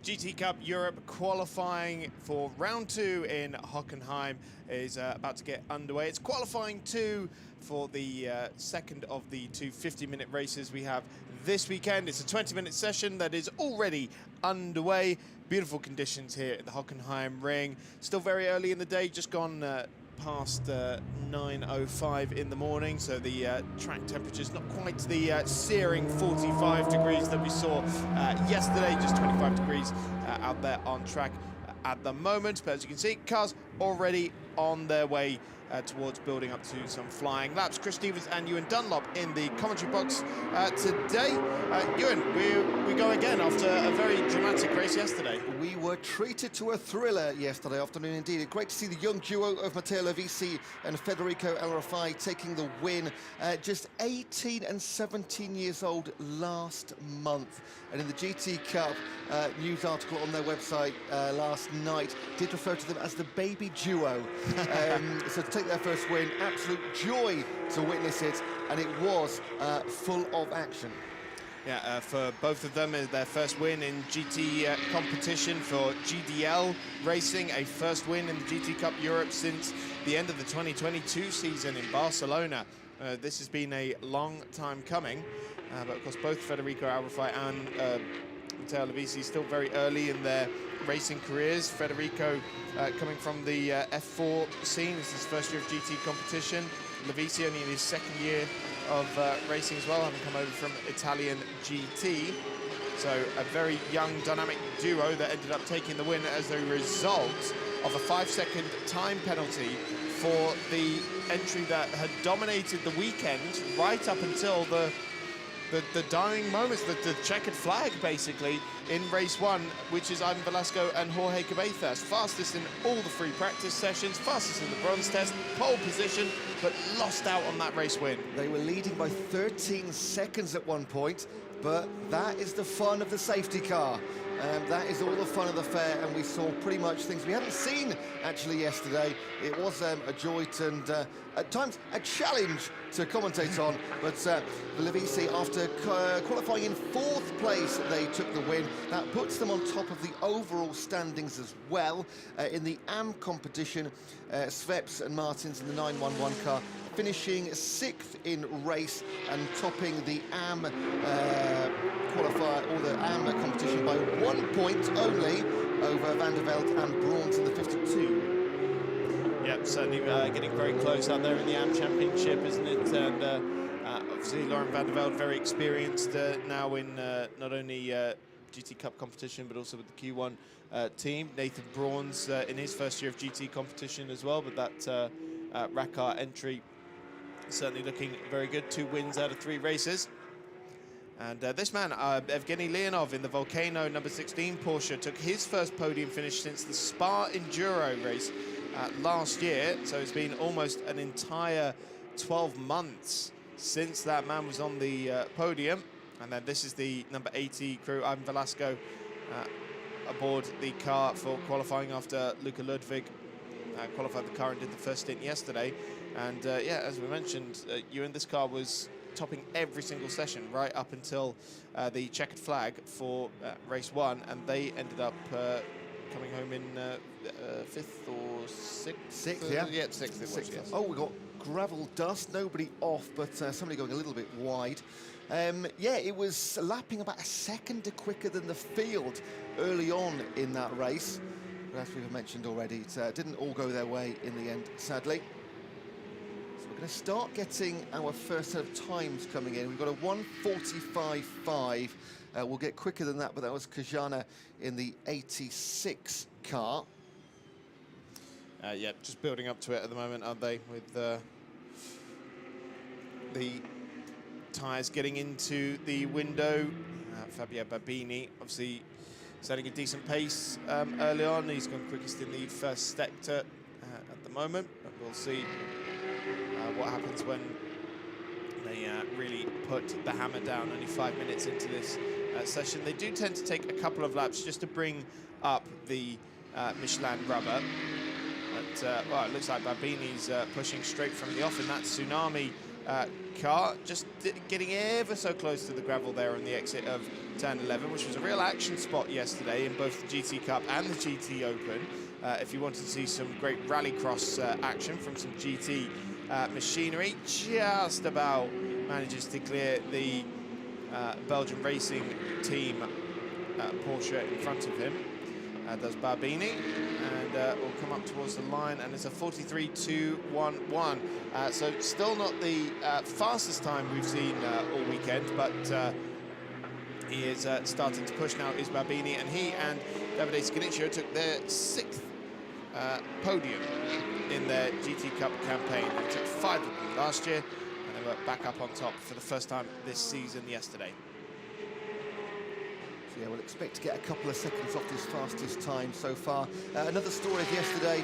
GT Cup Europe qualifying for round 2 in Hockenheim is about to get underway. It's qualifying 2 for the second of the two 50-minute races we have this weekend. It's a 20-minute session that is already underway. Beautiful conditions here at the Hockenheim ring. Still very early in the day, just gone past 9:05 in the morning, so the track temperature's not quite the searing 45 degrees that we saw yesterday, just 25 degrees out there on track at the moment. But as you can see, cars already on their way towards building up to some flying laps. Chris Stevens and Ewan Dunlop in the commentary box today. Ewan, we go again after a very dramatic race yesterday. We were treated to a thriller yesterday afternoon indeed. Great to see the young duo of Matteo Lovisi and Federico El-Rafai taking the win. Just 18 and 17 years old last month. And in the GT Cup news article on their website last night did refer to them as the baby duo. So to take their first win, absolute joy to witness it, and it was full of action. Yeah, for both of them, their first win in GT competition for GDL Racing, a first win in the GT Cup Europe since the end of the 2022 season in Barcelona. This has been a long time coming, but of course both Federico El-Rafai and Matteo Lovisi still very early in their racing careers. Federico coming from the F4 scene, this is his first year of GT competition. Lovisi only in his second year of racing as well, having come over from Italian GT. So a very young, dynamic duo that ended up taking the win as a result of a 5-second time penalty for the entry that had dominated the weekend right up until the dying moments, the checkered flag basically in race 1, which is Ivan Velasco and Jorge Cabezas. Fastest in all the free practice sessions, fastest in the bronze test, pole position, but lost out on that race win. They were leading by 13 seconds at one point, but that is the fun of the safety car. That is all the fun of the fair, and we saw pretty much things we hadn't seen actually yesterday. It was a joy and at times a challenge to commentate on, but Lovisi, after qualifying in 4th place, they took the win. That puts them on top of the overall standings as well. In the AM competition, Sveps and Martins in the 911 car finishing 6th in race and topping the AM qualifier or the AM competition by 1 point only over Van der Velde and Braun's in the 52. Yep, certainly getting very close out there in the AM Championship, isn't it? And obviously Laurent Van der Velde, very experienced now in not only GT Cup competition, but also with the Q1 team. Nathan Braun's in his first year of GT competition as well, but that Rackar entry certainly looking very good. 2 wins out of 3 races. And this man, Evgeny Leonov in the Volcano number 16 Porsche, took his first podium finish since the Spa Enduro race last year. So it's been almost an entire 12 months since that man was on the podium. And then this is the number 80 crew, Ivan Velasco, aboard the car for qualifying after Luca Ludwig qualified the car and did the first stint yesterday. And yeah, as we mentioned, Ewan, this car was topping every single session right up until the checkered flag for race 1, and they ended up coming home in 5th or 6th? 6th, yeah. Yeah, 6th it was, yes. Oh, we got gravel dust, nobody off, but somebody going a little bit wide. Yeah, it was lapping about a second quicker than the field early on in that race. But as we've mentioned already, it didn't all go their way in the end, sadly. So we're going to start getting our first set of times coming in. We've got a 1:45.5. We'll get quicker than that, but that was Kajana in the 86 car. Yeah, just building up to it at the moment, aren't they, with the tyres getting into the window. Fabio Babini, obviously, setting a decent pace early on. He's gone quickest in the first sector at the moment, but we'll see what happens when they really put the hammer down. Only 5 minutes into this session. They do tend to take a couple of laps just to bring up the Michelin rubber. But well, it looks like Barbini's pushing straight from the off in that Tsunami car, just getting ever so close to the gravel there on the exit of turn 11, which was a real action spot yesterday in both the GT Cup and the GT Open. If you wanted to see some great rallycross action from some GT machinery, just about manages to clear the Belgian racing team Porsche in front of him. Does Barbini, and will come up towards the line, and it's a 43.211. So still not the fastest time we've seen all weekend, but he is starting to push now, is Barbini, and he and Davide Scaniccio took their 6th podium in their GT Cup campaign. They took 5 of them last year, and they were back up on top for the first time this season yesterday. Yeah, we'll expect to get a couple of seconds off this fastest time so far. Another story of yesterday,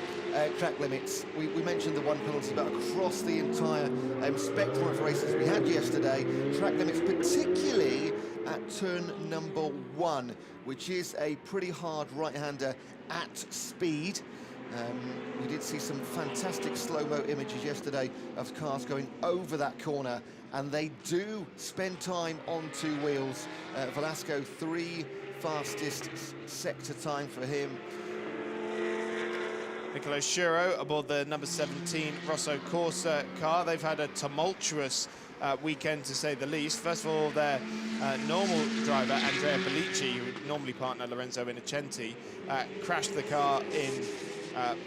track limits. We mentioned the one penalty, but across the entire spectrum of races we had yesterday, track limits, particularly at turn number 1, which is a pretty hard right-hander at speed. We did see some fantastic slow-mo images yesterday of cars going over that corner, and they do spend time on 2 wheels. Velasco, 3 fastest sector time for him. Nicolo Schuro aboard the number 17 Rosso Corsa car. They've had a tumultuous weekend, to say the least. First of all, their normal driver, Andrea Bellici, who would normally partner Lorenzo Innocenti, crashed the car in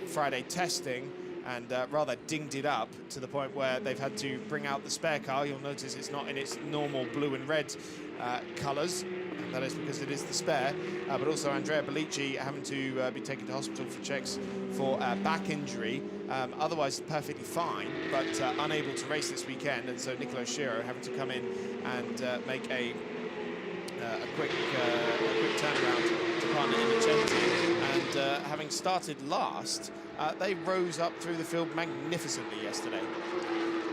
Friday testing, and rather dinged it up to the point where they've had to bring out the spare car. You'll notice it's not in its normal blue and red colours, and that is because it is the spare. But also Andrea Bellici having to be taken to hospital for checks for back injury. Otherwise perfectly fine, but unable to race this weekend, and so Nicolo Schuro having to come in and make a quick turnaround to partner Innocenti, and having started last, they rose up through the field magnificently yesterday.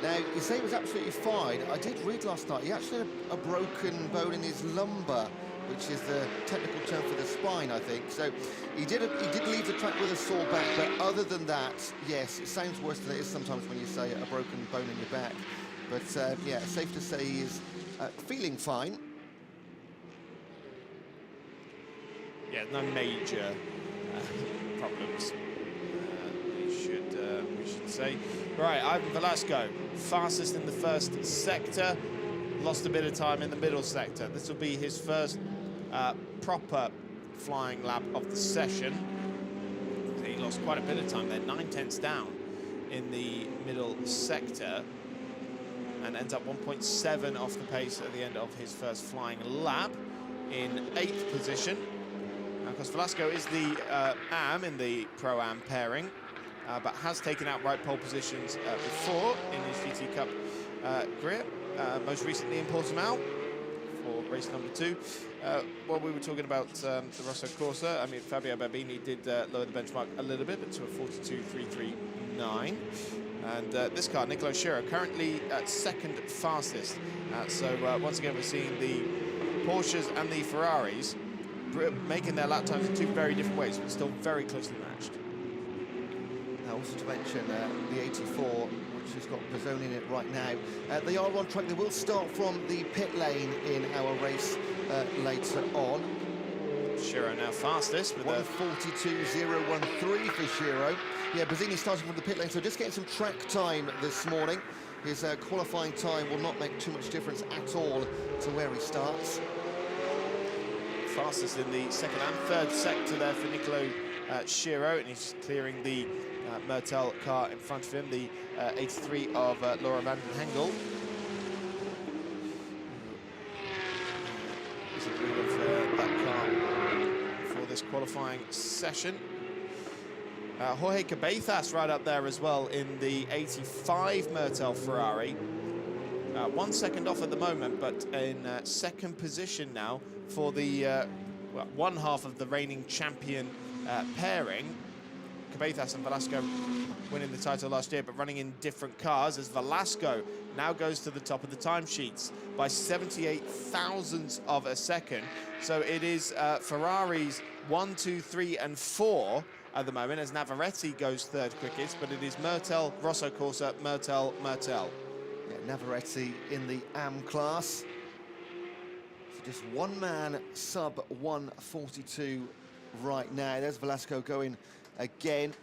Now, you say it was absolutely fine. I did read last night he actually had a broken bone in his lumbar, which is the technical term for the spine, I think. So he did leave the track with a sore back, but other than that, yes, it sounds worse than it is sometimes when you say a broken bone in your back. But yeah, safe to say he is feeling fine. Yeah, no major problems, we should say. Right, Ivan Velasco, fastest in the first sector, lost a bit of time in the middle sector. This will be his first proper flying lap of the session. He lost quite a bit of time there, 9/10 down in the middle sector, and ends up 1.7 off the pace at the end of his first flying lap in 8th position. Because Velasco is the AM in the Pro-Am pairing, but has taken outright pole positions before in his GT Cup career, most recently in Portimao for race number 2. While we were talking about the Rosso Corsa, I mean, Fabio Barbini did lower the benchmark a little bit to a 42.339. And this car, Nicolo Schuro, currently at 2nd fastest. So once again, we're seeing the Porsches and the Ferraris making their lap times in 2 very different ways, but still very closely matched. Now, also to mention the 84, which has got Pizzone in it right now. They are on track. They will start from the pit lane in our race later on. Schuro now fastest with a 42.013 for Schuro. Yeah, Bazzini starting from the pit lane, so just getting some track time this morning. His qualifying time will not make too much difference at all to where he starts. Fastest in the 2nd and 3rd sector there for Nicolo Schuro, and he's clearing the Mertel car in front of him, the 83 of Laura van den Hengel. He's in the middle of that car for this qualifying session. Jorge Cabezas right up there as well in the 85 Mertel Ferrari. 1 second off at the moment, but in 2nd position now for the well, one half of the reigning champion pairing. Cabezas and Velasco winning the title last year, but running in different cars, as Velasco now goes to the top of the timesheets by 78 thousandths of a second. So it is Ferraris 1, 2, 3, and 4 at the moment, as Navarrete goes third quickest, but it is Myrtel, Rosso Corsa, Myrtel. Yeah, Navarrete in the AM class. So just one man sub 1:42 right now. There's Velasco going again.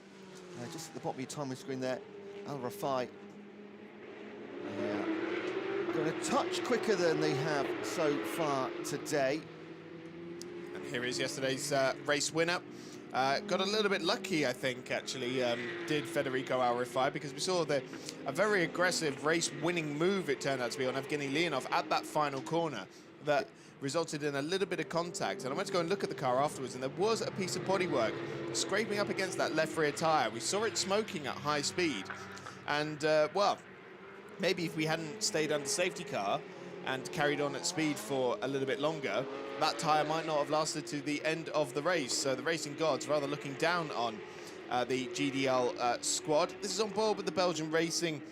Just at the bottom of your timing screen there, Al Rafai. Going a touch quicker than they have so far today. And here is yesterday's race winner. Got a little bit lucky, I think, actually, did Federico Al Rafai, because we saw a very aggressive race-winning move, it turned out to be, on Evgeny Leonov at that final corner that resulted in a little bit of contact. And I went to go and look at the car afterwards, and there was a piece of bodywork scraping up against that left rear tyre. We saw it smoking at high speed. And, well, maybe if we hadn't stayed under safety car and carried on at speed for a little bit longer, that tyre might not have lasted to the end of the race. So the racing gods rather looking down on the GDL squad. This is on board with the Belgian racing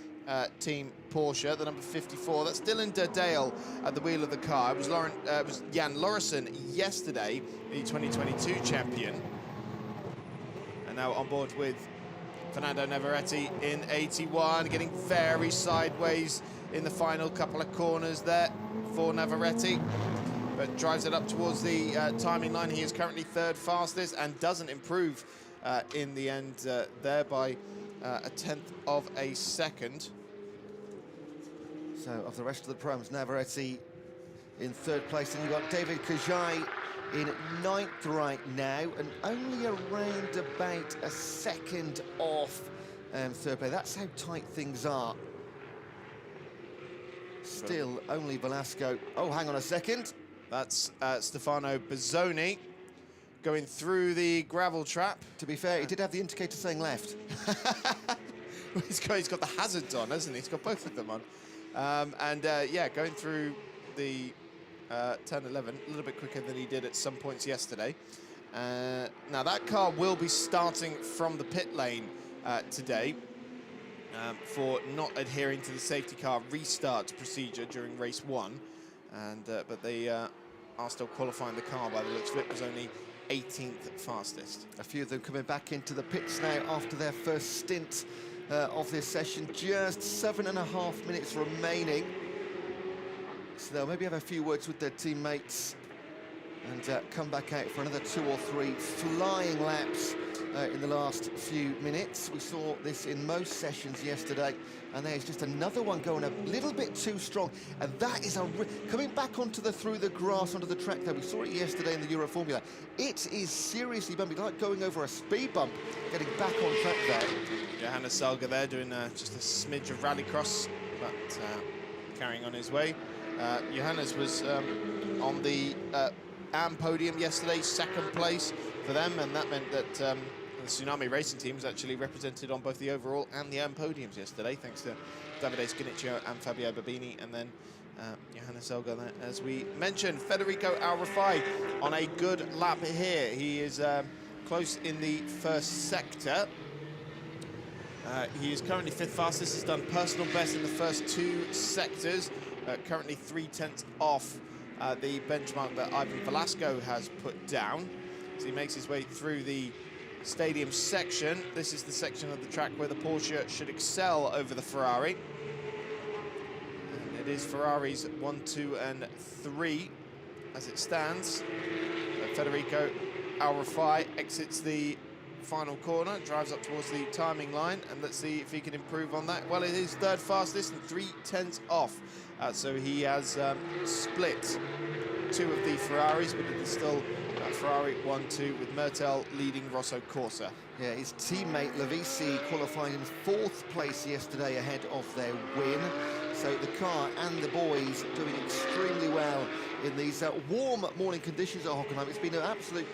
team Porsche, the number 54. That's Dylan de Dale at the wheel of the car. It was Jan Lorison yesterday, the 2022 champion. And now on board with Fernando Navarrete in 81, getting very sideways in the final couple of corners there for Navarrete, but drives it up towards the timing line. He is currently third fastest and doesn't improve in the end there by a tenth of a second. So of the rest of the programs, Navarrete in third place, and you've got David Kajai in ninth right now, and only around about a second off third place. That's how tight things are. Still only Velasco. Oh, hang on a second. That's Stefano Bozzoni going through the gravel trap. To be fair, he did have the indicator saying left. He's got the hazards on, hasn't he? He's got both of them on. Yeah, going through the 10-11 a little bit quicker than he did at some points yesterday. Now that car will be starting from the pit lane today for not adhering to the safety car restart procedure during race 1. But they are still qualifying the car by the looks of it. Was only 18th fastest. A few of them coming back into the pits now after their first stint of this session. Just 7.5 minutes remaining. So they'll maybe have a few words with their teammates and come back out for another 2 or 3 flying laps in the last few minutes. We saw this in most sessions yesterday, and there's just another one going a little bit too strong, and that is coming back onto through the grass onto the track there. We saw it yesterday in the Euro Formula. It is seriously bumpy, like going over a speed bump, getting back on track there. Johannes Salga there doing just a smidge of rallycross, but carrying on his way. Johannes was on the AM podium yesterday, second place for them, and that meant that the Tsunami racing team was actually represented on both the overall and the AM podiums yesterday, thanks to Davide Scaniccio and Fabio Babini, and then Johannes Elga there, as we mentioned. Federico Al Rafai on a good lap here. He is close in the first sector. He is currently 5th fastest. He's done personal best in the first 2 sectors. Currently 3/10 off the benchmark that Ivan Velasco has put down. So he makes his way through the stadium section. This is the section of the track where the Porsche should excel over the Ferrari. And it is Ferraris 1, 2, and 3 as it stands. Federico Al Rafai exits the final corner, drives up towards the timing line, and let's see if he can improve on that. Well, it is 3rd fastest and 3/10 off. So he has split 2 of the Ferraris, but it is still Ferrari 1-2 with Myrtel leading Rosso Corsa. Yeah, his teammate Lavisi qualified in 4th place yesterday ahead of their win. So the car and the boys doing extremely well in these warm morning conditions at Hockenheim. It's been an absolute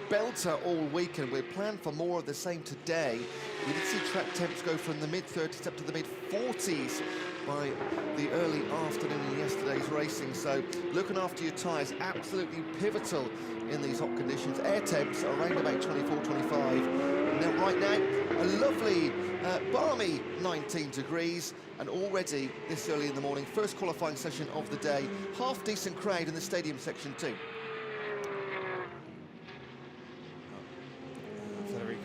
belter all weekend. We're planned for more of the same today. We did see track temps go from the mid-30s up to the mid-40s by the early afternoon in yesterday's racing. So looking after your tyres, absolutely pivotal in these hot conditions. Air temps are around about 24, 25. Now, right now, a lovely, balmy 19 degrees, and already this early in the morning, first qualifying session of the day. Half decent crowd in the stadium section too.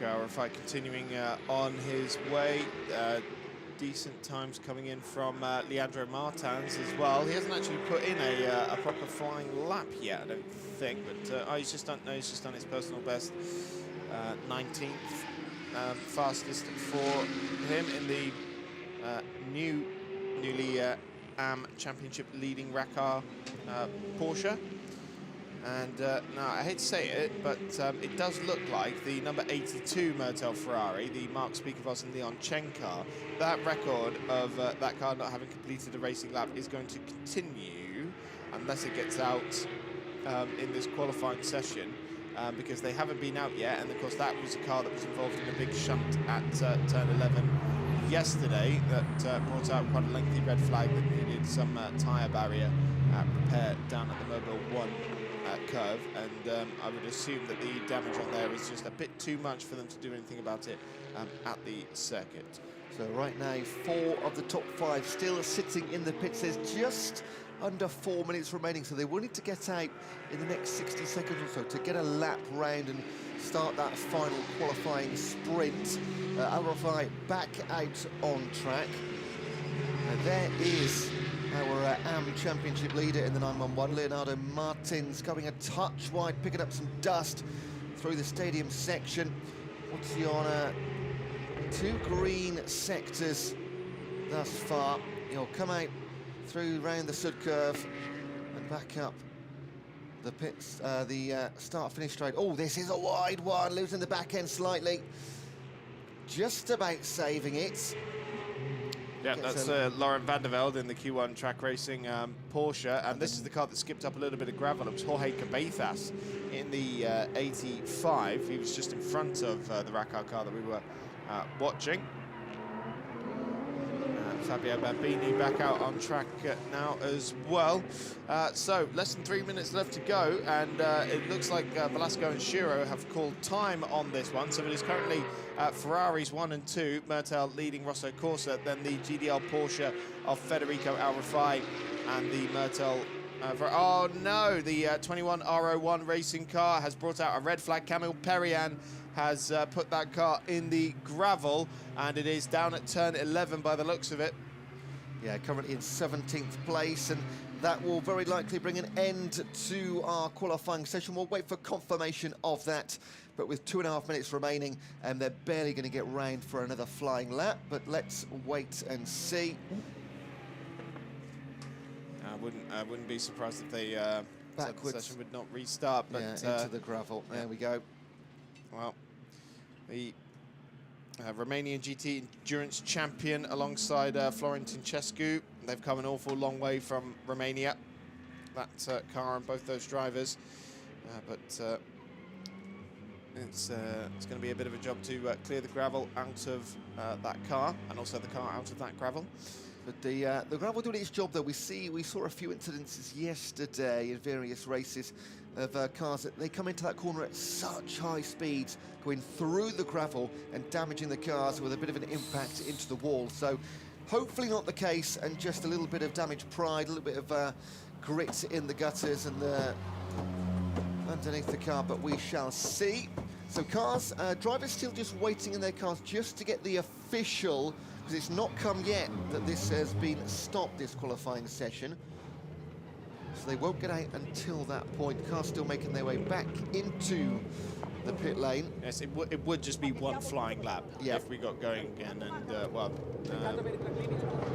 Al-Rifai continuing on his way. Decent times coming in from Leandro Martins as well. He hasn't actually put in a proper flying lap yet, I don't think, but he's just done his personal best. 19th fastest for him in the newly AM Championship leading Racar Porsche. And now, I hate to say it, but it does look like the number 82 Mertel Ferrari, the Mark Speakervoss and Leon Chen car, that record of that car not having completed a racing lap is going to continue unless it gets out in this qualifying session, because they haven't been out yet. And of course, that was a car that was involved in a big shunt at turn 11 yesterday that brought out quite a lengthy red flag that needed some tyre barrier repair down at the Mobile 1 curve, and I would assume that the damage on there is just a bit too much for them to do anything about it at the circuit. So right now, 4 of the top 5 still sitting in the pits. There's just under 4 minutes remaining, so they will need to get out in the next 60 seconds or so to get a lap round and start that final qualifying sprint. Al-Rifai back out on track. And there is our AM Championship leader in the 911, Leonardo Martins, going a touch wide, picking up some dust through the stadium section. What's he on? 2 green sectors thus far. He'll come out through round the Sud curve and back up the pits, the start-finish straight. Oh, this is a wide one, losing the back end slightly. Just about saving it. Yeah, that's Laurent van der Velde in the Q1 track racing Porsche, and this is the car that skipped up a little bit of gravel. It was Jorge Cabezas in the 85. He was just in front of the Racar car that we were watching. Fabio Bambini back out on track now as well. So less than 3 minutes left to go, and it looks like Velasco and Shiro have called time on this one. So it is currently Ferraris 1 and 2, Mertel leading Rosso Corsa, then the GDL Porsche of Federico Al-Rifai, and the Mertel oh no, the 21 R01 racing car has brought out a red flag. Camille Perriand has put that car in the gravel, and it is down at turn 11 by the looks of it. Yeah, currently in 17th place, and that will very likely bring an end to our qualifying session. We'll wait for confirmation of that, but with 2.5 minutes remaining, and they're barely going to get round for another flying lap, but let's wait and see. I wouldn't be surprised if they said the session would not restart, but yeah, into the gravel. There we go. Well, the Romanian GT Endurance champion alongside Florentin Cescu. They've come an awful long way from Romania. That car and both those drivers, but it's going to be a bit of a job to clear the gravel out of that car, and also the car out of that gravel. But the gravel doing its job, though. We saw a few incidences yesterday in various races of cars that they come into that corner at such high speeds, going through the gravel and damaging the cars with a bit of an impact into the wall. So hopefully not the case, and just a little bit of damaged pride, a little bit of grit in the gutters and underneath the car, but we shall see. So cars, drivers still just waiting in their cars just to get the official, because it's not come yet that this has been stopped, this qualifying session. So they won't get out until that point. Cars still making their way back into the pit lane. Yes, it would just be one flying lap if we got going again. And, well,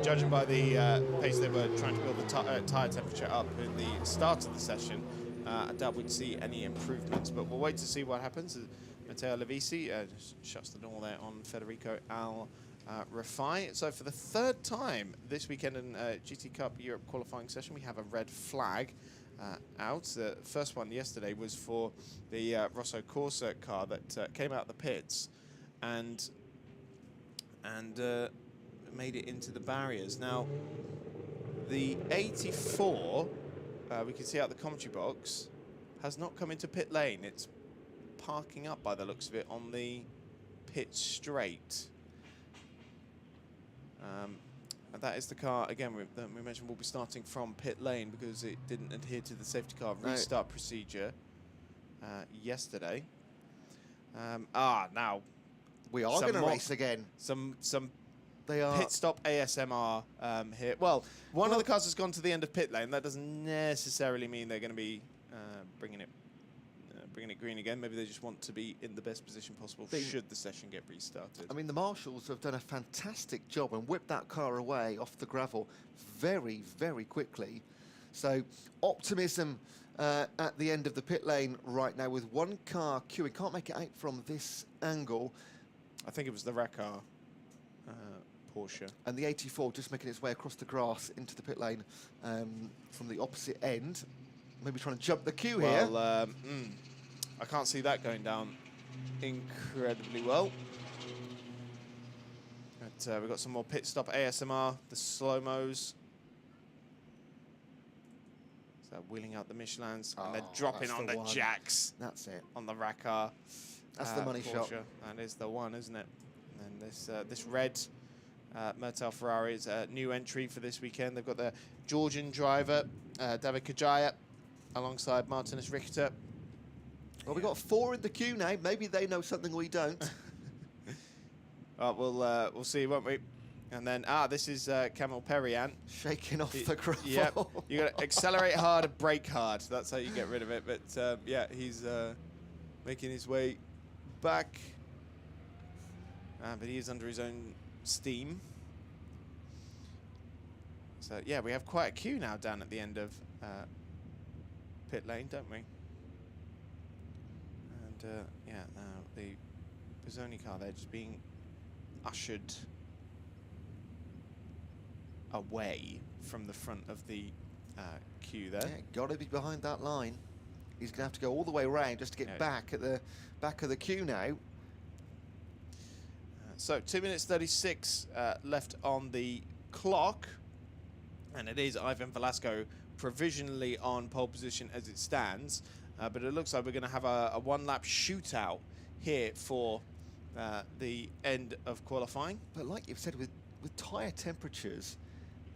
judging by the pace they were trying to build the tyre temperature up in the start of the session, I doubt we'd see any improvements. But we'll wait to see what happens. Matteo Levisi shuts the door there on Federico Al-Rifai. So for the 3rd time this weekend in GT Cup Europe qualifying session, we have a red flag out. The first one yesterday was for the Rosso Corsa car that came out of the pits and made it into the barriers. Now, the 84, we can see out the commentary box, has not come into pit lane. It's parking up by the looks of it on the pit straight. And that is the car, again, we mentioned will be starting from pit lane because it didn't adhere to the safety car restart procedure yesterday. Now We are going to race again. Some They are pit stop ASMR here. Well, one of the cars has gone to the end of pit lane. That doesn't necessarily mean they're going to be bringing it green again. Maybe they just want to be in the best position possible should the session get restarted. I mean, the marshals have done a fantastic job and whipped that car away off the gravel very, very quickly. So optimism at the end of the pit lane right now with one car queuing. Can't make it out from this angle. I think it was the Racar Porsche. And the 84 just making its way across the grass into the pit lane from the opposite end. Maybe trying to jump the queue here. Well, I can't see that going down incredibly well. But we've got some more pit stop ASMR, the slow-mos. So wheeling out the Michelins, and they're dropping on the jacks. That's it. On the Racar. That's the money shot. That is the one, isn't it? And then this red Mertel Ferrari is a new entry for this weekend. They've got the Georgian driver, David Kajaya, alongside Martinus Richter. Well, we've got 4 in the queue now. Maybe they know something we don't. We'll see, won't we? And then, this is Camille Perriand. Shaking off the gravel. Yeah, you got to accelerate hard and brake hard. That's how you get rid of it. But yeah, he's making his way back. But he is under his own steam. So yeah, we have quite a queue now down at the end of pit lane, don't we? And yeah, now the Pizzoni car there just being ushered away from the front of the queue there. Yeah, got to be behind that line. He's going to have to go all the way around just to get back at the back of the queue now. So 2 minutes 36 left on the clock, and it is Ivan Velasco provisionally on pole position as it stands, but it looks like we're going to have a one-lap shootout here for the end of qualifying. But like you've said, with tyre temperatures,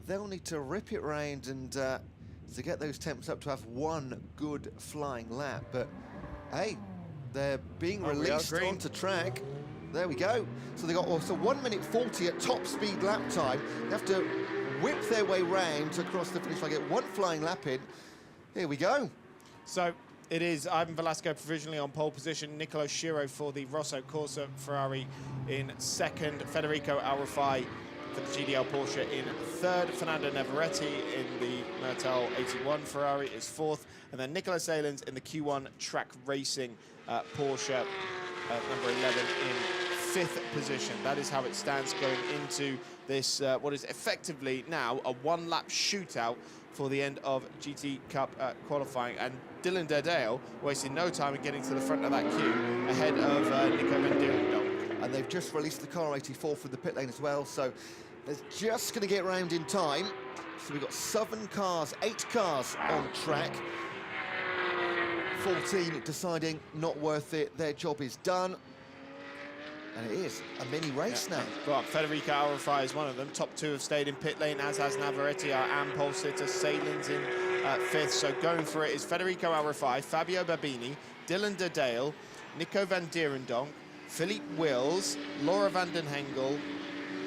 they'll need to rip it round and to get those temps up to have one good flying lap. But hey, they're being released onto track. There we go. So they got also 1 minute 40 at top speed lap time. They have to whip their way round across the finish line, get one flying lap in. Here we go. So it is Ivan Velasco provisionally on pole position, Nicolo Schiro for the Rosso Corsa Ferrari in second, Federico Alrafai for the GDL Porsche in third, Fernando Navarrete in the Mertel 81 Ferrari is fourth, and then Nicolas Salins in the Q1 Track Racing Porsche number 11 in fifth position. That is how it stands going into this, what is effectively now a one-lap shootout for the end of GT Cup qualifying. And Dylan Derdale wasting no time in getting to the front of that queue ahead of Nico van Dierendonk. And they've just released the car 84 from the pit lane as well, so they're just going to get round in time. So we've got 7 cars, 8 cars on track. 14 deciding not worth it, their job is done. And it is a mini race now. Well, Federico Alrafai is one of them. Top 2 have stayed in pit lane, as has Navarrete, our AM pole sitter. Salins in fifth. So going for it is Federico Alrafai, Fabio Babini, Dylan Derdale, Nico van Dierendonk, Philippe Wills, Laura van den Hengel,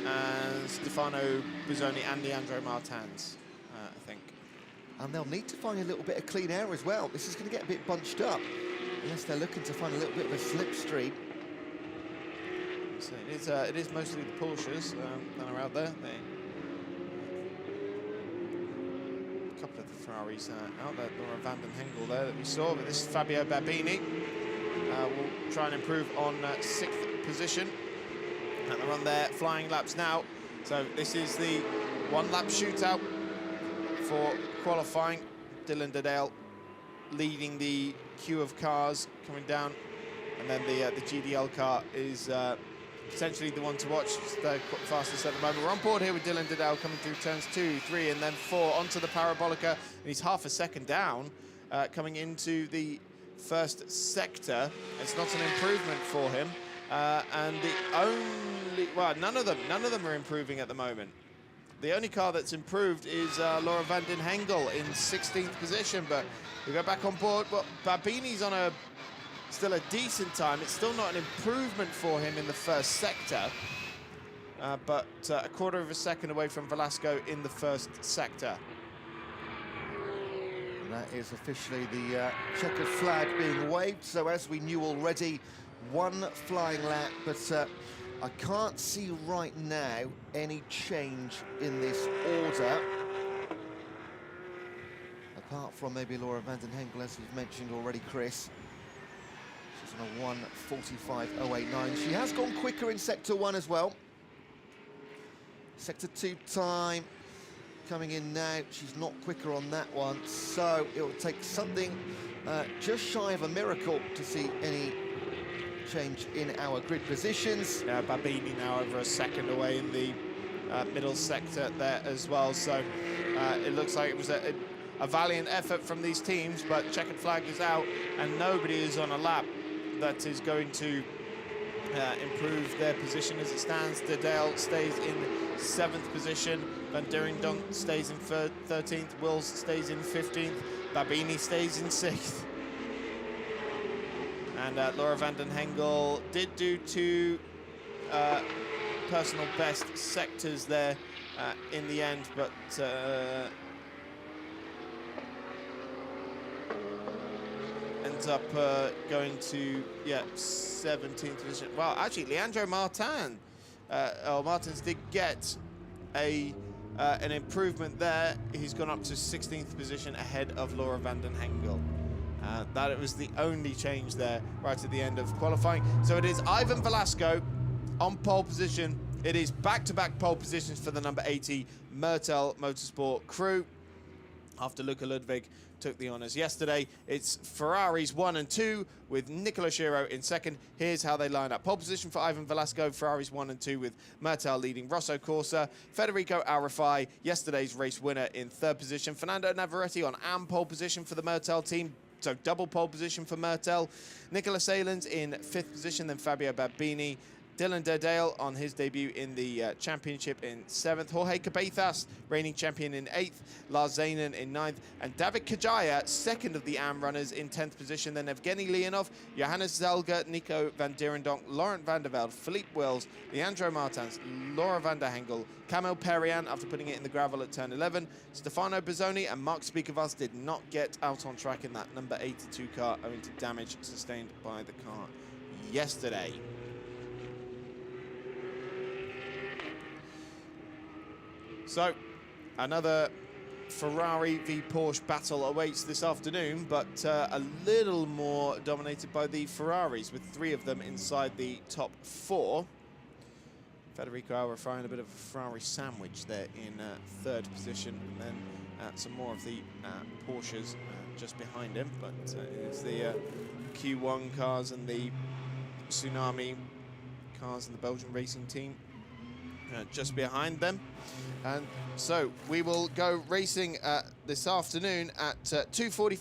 and Stefano Buzzoni and Leandro Martins, I think. And they'll need to find a little bit of clean air as well. This is going to get a bit bunched up, unless they're looking to find a little bit of a slipstream. So it is mostly the Porsches that are out there. A couple of the Ferraris out there. Laura van den Hengel there that we saw, but this is Fabio Babini. Will try and improve on 6th position. And they're on their flying laps now. So this is the one-lap shootout for qualifying. Dylan Derdale leading the queue of cars coming down. And then the GDL car is potentially the one to watch. It's the fastest at the moment. We're on board here with Dylan Derdale coming through turns 2, 3, and then 4 onto the Parabolica. And he's half a second down coming into the first sector. It's not an improvement for him. And the only, well, none of them are improving at the moment. The only car that's improved is Laura van den Hengel in 16th position, but we go back on board. Well, Babini's on a still a decent time. It's still not an improvement for him in the first sector, but a quarter of a second away from Velasco in the first sector. And that is officially the checkered flag being waved. So as we knew already, one flying lap, but I can't see right now any change in this order. Apart from maybe Laura van den Hengel, as you've mentioned already, Chris. She's on a 1:45.089. She has gone quicker in Sector 1 as well. Sector 2 time coming in now. She's not quicker on that one, so it will take something just shy of a miracle to see any change in our grid positions. Babini now over a second away in the middle sector there as well, so it looks like it was a valiant effort from these teams, but checkered flag is out and nobody is on a lap that is going to improve their position as it stands. De Dale stays in 7th position, Van Durendonk stays in 13th, Wills stays in 15th, Babini stays in 6th. And Laura van den Hengel did do 2 personal best sectors there in the end, but ends up going to 17th position. Well, actually, Leandro Martin, Martins did get an improvement there. He's gone up to 16th position ahead of Laura van den Hengel. That was the only change there right at the end of qualifying. So it is Ivan Velasco on pole position. It is back-to-back pole positions for the number 80 Mertel Motorsport crew after Luca Ludwig took the honours yesterday. It's Ferraris 1 and 2 with Nicola Schiro in 2nd. Here's how they line up. Pole position for Ivan Velasco, Ferraris 1 and 2 with Mertel leading Rosso Corsa. Federico Arafai, yesterday's race winner, in 3rd position. Fernando Navarrete on AM pole position for the Mertel team, so double pole position for Mertel. Nicola Salins in 5th position, then Fabio Babini. Dylan Derdale on his debut in the championship in 7th. Jorge Cabezas, reigning champion, in 8th. Lars Zanen in 9th. And David Kajaya, 2nd of the AM runners, in 10th position. Then Evgeny Leonov, Johannes Zelger, Nico van Dierendonk, Laurent van der Velde, Philippe Wills, Leandro Martins, Laura van der Hengel, Camille Perriand after putting it in the gravel at turn 11. Stefano Bozzoni and Mark Speakervas did not get out on track in that number 82 car owing to damage sustained by the car yesterday. So, another Ferrari v Porsche battle awaits this afternoon, but a little more dominated by the Ferraris, with 3 of them inside the top 4. Federico Arafai, a bit of a Ferrari sandwich there in 3rd position, and then some more of the Porsches just behind him, but it's the Q1 cars and the Tsunami cars and the Belgian racing team just behind them. And so we will go racing this afternoon at 2:45.